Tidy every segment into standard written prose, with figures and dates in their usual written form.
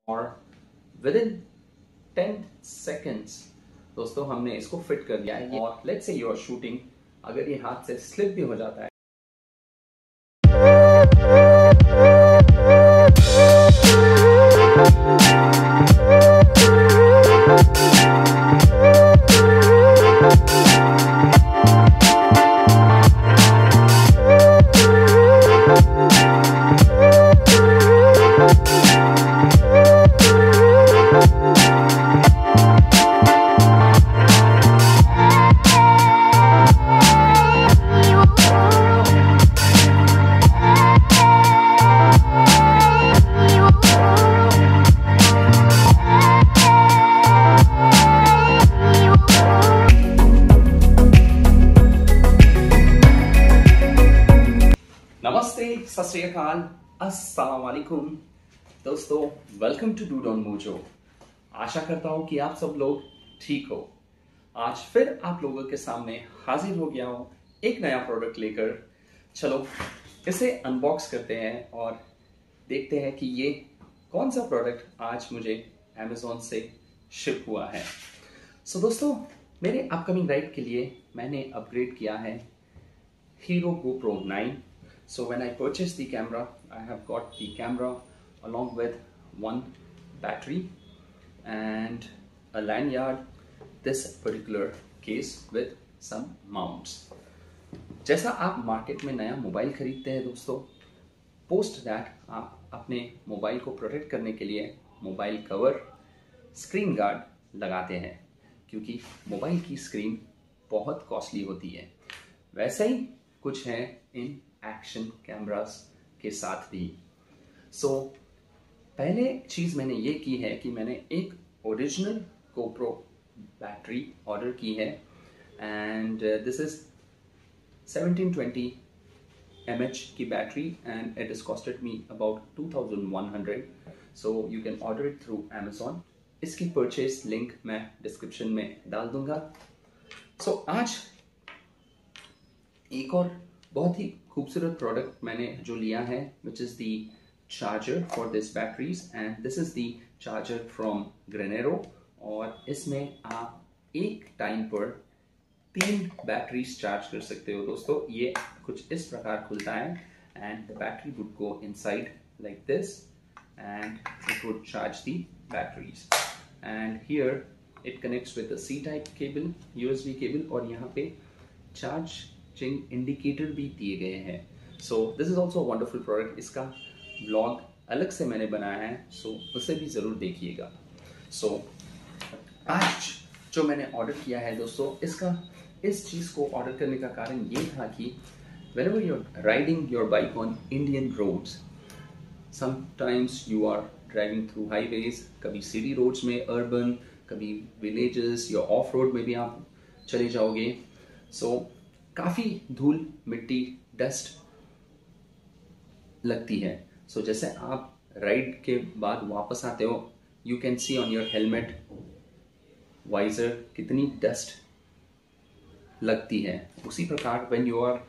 और with in 10 seconds दोस्तों हमने इसको फिट कर दिया है। और let's say you are shooting, अगर ये हाथ से स्लिप भी हो जाता है नमस्ते, सत श्री अकाल, अस्सलाम वालेकुम दोस्तों, welcome to dude on mojo. आशा करता हूं कि आप सब लोग ठीक हो। आज फिर आप लोगों के सामने हाजिर हो गया हूं एक नया प्रोडक्ट लेकर। चलो इसे अनबॉक्स करते हैं और देखते हैं कि ये कौन सा प्रोडक्ट आज मुझे अमेज़ॉन से शिप हुआ है। सो दोस्तों, मेरे अपकमिंग राइड के लिए मैंने अपग्रेड किया है hero GoPro 9। So when I purchased the camera, I have got the camera along with one battery and a lanyard, this particular case with some mounts. जैसा आप मार्केट में नया मोबाइल खरीदते हैं दोस्तों, पोस्ट दैट आप अपने मोबाइल को प्रोटेक्ट करने के लिए मोबाइल कवर, स्क्रीन गार्ड लगाते हैं, क्योंकि मोबाइल की स्क्रीन बहुत कॉस्टली होती है। वैसे ही कुछ है इन एक्शन कैमरास के साथ भी। सो पहले चीज़ मैंने ये की है कि मैंने एक ओरिजिनल GoPro बैटरी ऑर्डर की है एंड दिस इज 1720 mAh की battery and it is costed me about 2100। So you can order it through Amazon। इसकी परचेज लिंक मैं डिस्क्रिप्शन में डाल दूंगा। सो आज एक और बहुत ही खूबसूरत प्रोडक्ट मैंने जो लिया है, which is the charger for this batteries and this is the charger from Grenero. और इसमें आप एक टाइम पर 3 बैटरीज चार्ज कर सकते हो दोस्तों। ये कुछ इस प्रकार खुलता है and the battery would go inside like this and it would charge the batteries. And here it connects with the C type cable, USB cable, और यहाँ पे चार्ज इंडिकेटर भी दिए गए हैं। So this is also wonderful product. इसका blog अलग से मैंने बनाया है, सो उसे भी ज़रूर देखिएगा। सो आज जो मैंने ऑर्डर किया है दोस्तों, इस चीज़ को ऑर्डर करने का कारण ये था कि whenever you're riding your bike on Indian roads, sometimes you are driving through highways, कभी सिटी रोड्स में अर्बन, कभी विलेजेस या ऑफ रोड में भी आप चले जाओगे। सो काफ़ी धूल, मिट्टी, डस्ट लगती है। सो जैसे आप राइड के बाद वापस आते हो, you can see on your helmet, visor, कितनी डस्ट लगती है। उसी प्रकार when you are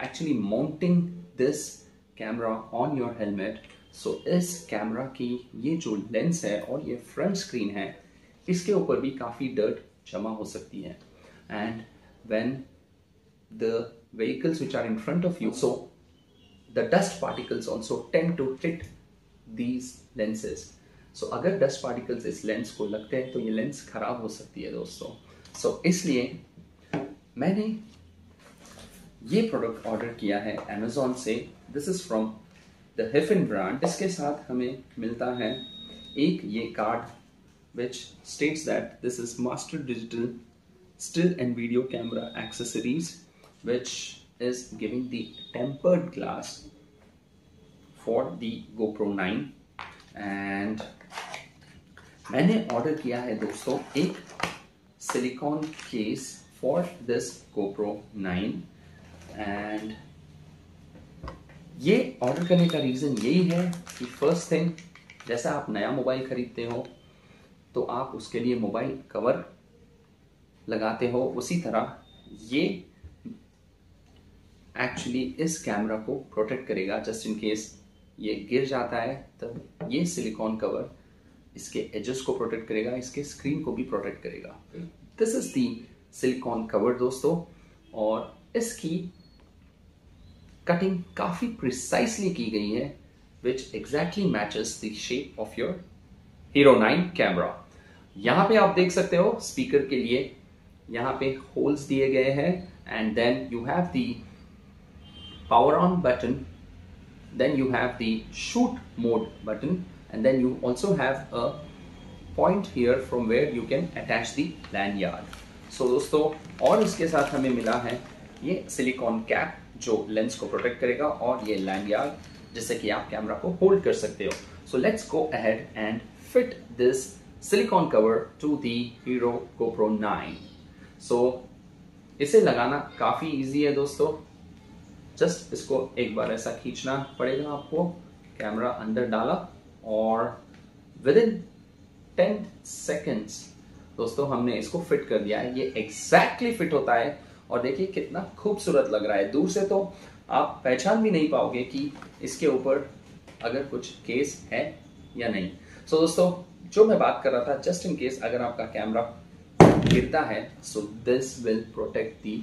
actually mounting this camera on your helmet, so इस कैमरा की ये जो लेंस है और ये फ्रंट स्क्रीन है, इसके ऊपर भी काफ़ी डर्ट जमा हो सकती है। And when the vehicles which are in front of you, so the dust particles also tend to hit these lenses. So अगर dust particles इस लेंस को लगते हैं तो ये लेंस खराब हो सकती है दोस्तों। So इसलिए मैंने ये प्रोडक्ट ऑर्डर किया है Amazon से। This is from the Hiffen brand। इसके साथ हमें मिलता है एक ये card which states that this is Master Digital Still and Video Camera Accessories, which is giving the tempered glass for the GoPro 9। and मैंने ऑर्डर किया है दोस्तों एक silicon case for this GoPro 9। And ये ऑर्डर करने का reason यही है कि फर्स्ट थिंग, जैसा आप नया मोबाइल खरीदते हो तो आप उसके लिए मोबाइल कवर लगाते हो, उसी तरह ये एक्चुअली इस कैमरा को प्रोटेक्ट करेगा। जस्ट इन केस ये गिर जाता है तब ये सिलिकॉन कवर इसके एजेस को प्रोटेक्ट करेगा, इसके स्क्रीन को भी प्रोटेक्ट करेगा। This is the silicone cover दोस्तों, और इसकी कटिंग काफी प्रिसाइसली की गई है, which exactly matches the shape of your Hero 9 camera. यहां पे आप देख सकते हो स्पीकर के लिए यहां पे होल्स दिए गए हैं, and then you have the power on button, then you have the shoot mode button, and then you also have a point here from where you can attach the lanyard. So दोस्तों, और इसके साथ हमें मिला है ये silicon cap जो lens को प्रोटेक्ट करेगा, और ये लैंडयार्ड जिससे कि आप कैमरा को होल्ड कर सकते हो। So let's go ahead and fit this silicone cover to the Hero GoPro 9. So इसे लगाना काफी इजी है दोस्तों। जस्ट इसको एक बार ऐसा खींचना पड़ेगा आपको, कैमरा अंदर डाला, और विद इन 10 सेकेंड्स दोस्तों हमने इसको फिट कर दिया है। ये एग्जैक्टली फिट होता है, और देखिए कितना खूबसूरत लग रहा है। दूर से तो आप पहचान भी नहीं पाओगे कि इसके ऊपर अगर कुछ केस है या नहीं। सो दोस्तों, जो मैं बात कर रहा था, जस्ट इन केस अगर आपका कैमरा गिरता है, so this will protect the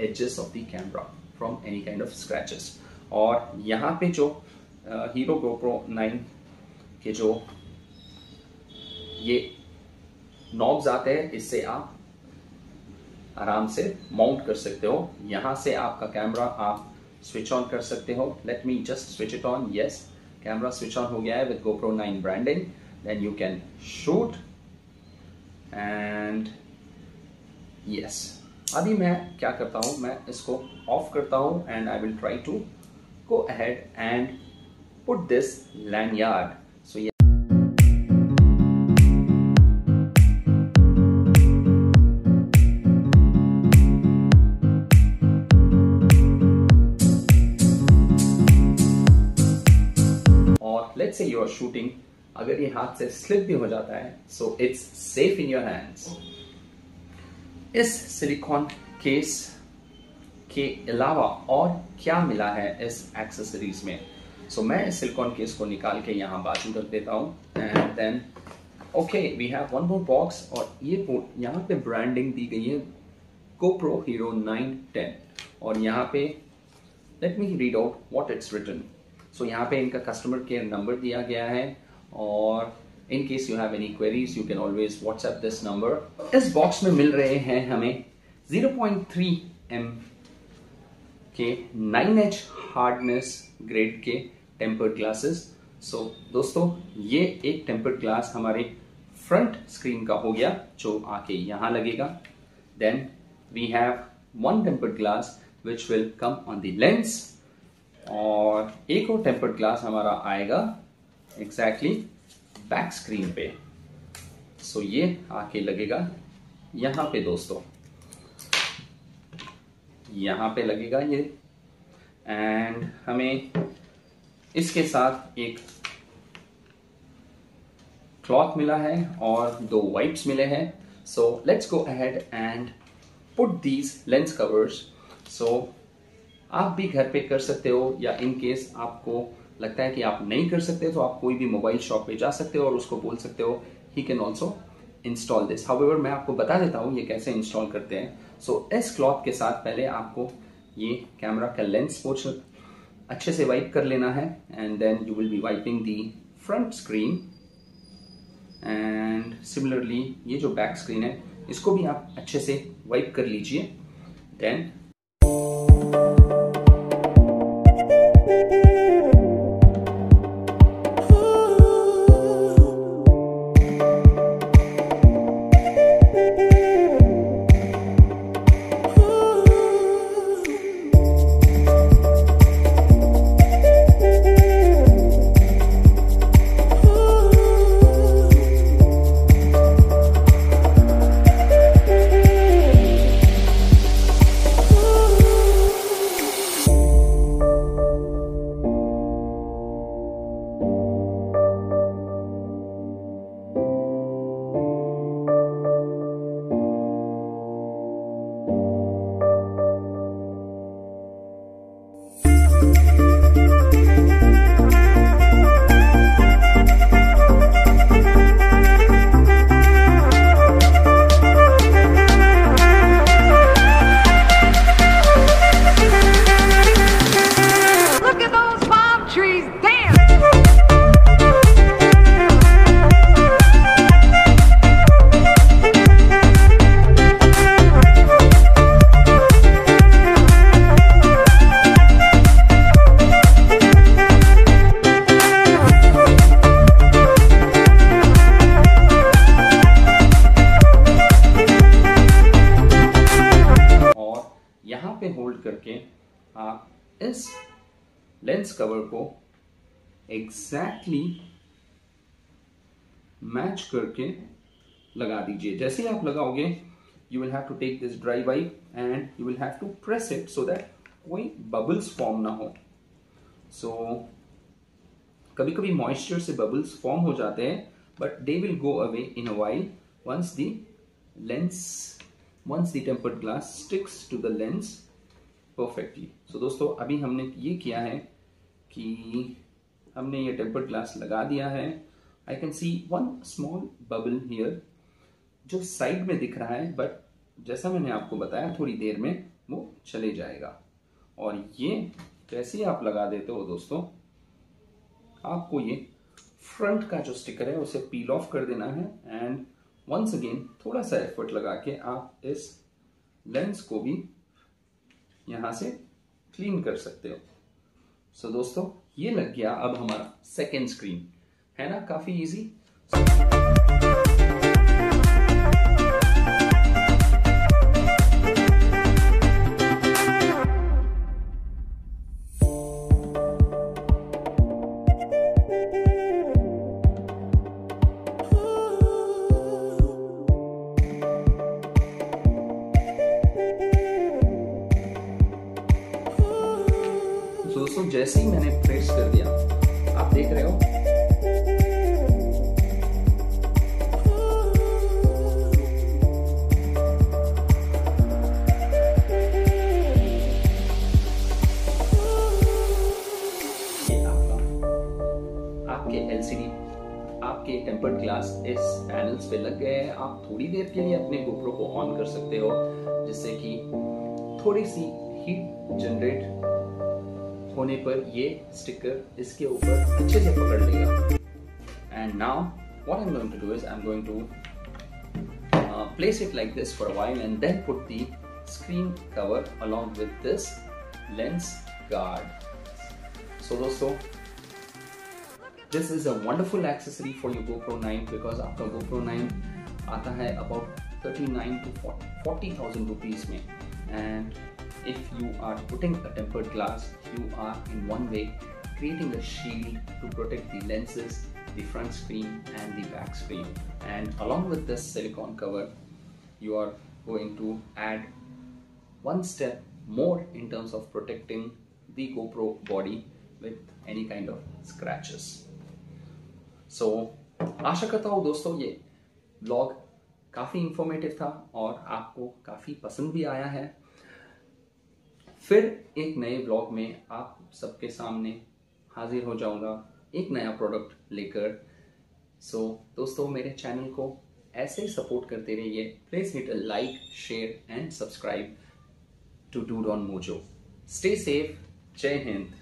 edges of the camera from any kind of scratches. और यहाँ पे जो हीरो GoPro 9 के जो ये नॉब्स आते हैं, इससे आप आराम से माउंट कर सकते हो। यहाँ से आपका कैमरा आप स्विच ऑन कर सकते हो। Let me just switch it on. Yes, camera switch on हो गया है with GoPro 9 branding. Then you can shoot, and yes, अभी मैं क्या करता हूं, मैं इसको ऑफ करता हूं, and I will try to go ahead and put this lanyard. So ये और let's say you are shooting, अगर ये हाथ से स्लिप भी हो जाता है, so it's safe in your hands. इस सिलिकॉन केस के अलावा और क्या मिला है इस एक्सेसरीज में? सो मैं इस सिलिकॉन केस को निकाल के यहाँ बाजू रख देता हूँ, and then okay, we have one more box, और ये यहाँ पे ब्रांडिंग दी गई है GoPro Hero 910, और यहाँ पे let me read out what it's written. So यहाँ पे इनका कस्टमर केयर नंबर दिया गया है, और in case you have any queries you can always WhatsApp this number. इस बॉक्स में मिल रहे हैं हमें 0.3 mm के 9H हार्डनेस ग्रेड के टेम्पर्ड ग्लासेस। सो दोस्तों, ये एक टेम्पर्ड ग्लास हमारे फ्रंट स्क्रीन का हो गया, जो आके यहाँ लगेगा। Then we have one tempered glass which will come on the lens, और एक और टेम्पर्ड ग्लास हमारा आएगा एग्जैक्टली बैक स्क्रीन पे। सो ये आके लगेगा यहाँ पे दोस्तों, यहाँ पे लगेगा ये, एंड हमें इसके साथ एक क्लॉथ मिला है और 2 वाइप्स मिले हैं। So let's go ahead and put these lens covers. So आप भी घर पे कर सकते हो, या इन केस आपको लगता है कि आप नहीं कर सकते, तो आप कोई भी मोबाइल शॉप पे जा सकते हो और उसको बोल सकते हो he can also install this. However, मैं आपको बता देता हूँ ये कैसे इंस्टॉल करते हैं। सो इस क्लॉथ के साथ पहले आपको ये कैमरा का लेंस पोर्शन अच्छे से वाइप कर लेना है, and then you will be wiping the front screen, and similarly ये जो बैक स्क्रीन है इसको भी आप अच्छे से वाइप कर लीजिए। देन आप इस लेंस कवर को एग्जैक्टली मैच करके लगा दीजिए। जैसे ही आप लगाओगे, you will have to take this dry wipe and you will have to press it so that कोई बबल्स फॉर्म ना हो। सो कभी कभी मॉइस्चर से बबल्स फॉर्म हो जाते हैं, but they will go away in a while once the tempered glass sticks to the lens perfectly. So दोस्तों, अभी हमने ये किया है कि हमने ये टेम्पर्ड ग्लास लगा दिया है। I can see one small bubble here जो साइड में दिख रहा है, बट जैसा मैंने आपको बताया थोड़ी देर में वो चले जाएगा। और ये जैसे ही आप लगा देते हो दोस्तों, आपको ये फ्रंट का जो स्टिकर है उसे पील ऑफ कर देना है एंड वंस अगेन थोड़ा सा एफर्ट लगा के आप इस लेंस को भी यहां से क्लीन कर सकते हो। सो दोस्तों, ये लग गया अब हमारा सेकेंड स्क्रीन, है ना, काफी इजी। दोस्तों, जैसे ही मैंने प्रेस कर दिया, आप देख रहे हो ये आपके एलसीडी, आपके टेम्पर्ड ग्लास इस पैनल्स पे लग गए हैं। आप थोड़ी देर के लिए अपने गोप्रो को ऑन कर सकते हो, जिससे कि थोड़ी सी हीट जनरेट होने पर ये स्टिकर इसके ऊपर अच्छे से पकड़ लेगा। And now what I am going to do is I am going to place it like this for a while and then put the screen cover along with this lens guard. So दोस्तों, this is a wonderful accessory for your GoPro 9 because आपका GoPro 9 आता है about 39 to 40,000 rupees में। And if you are putting a tempered glass, you are in one way creating a shield to protect the lenses, the front screen and the back screen. And along with this silicone cover, you are going to add one step more in terms of protecting the GoPro body with any kind of scratches. So आशा करता हूँ दोस्तों ये vlog काफ़ी informative था और आपको काफ़ी पसंद भी आया है। फिर एक नए ब्लॉग में आप सबके सामने हाजिर हो जाऊंगा एक नया प्रोडक्ट लेकर। सो दोस्तों, मेरे चैनल को ऐसे ही सपोर्ट करते रहिए। Please hit a like, share and subscribe to dude on Mojo. Stay safe. जय हिंद।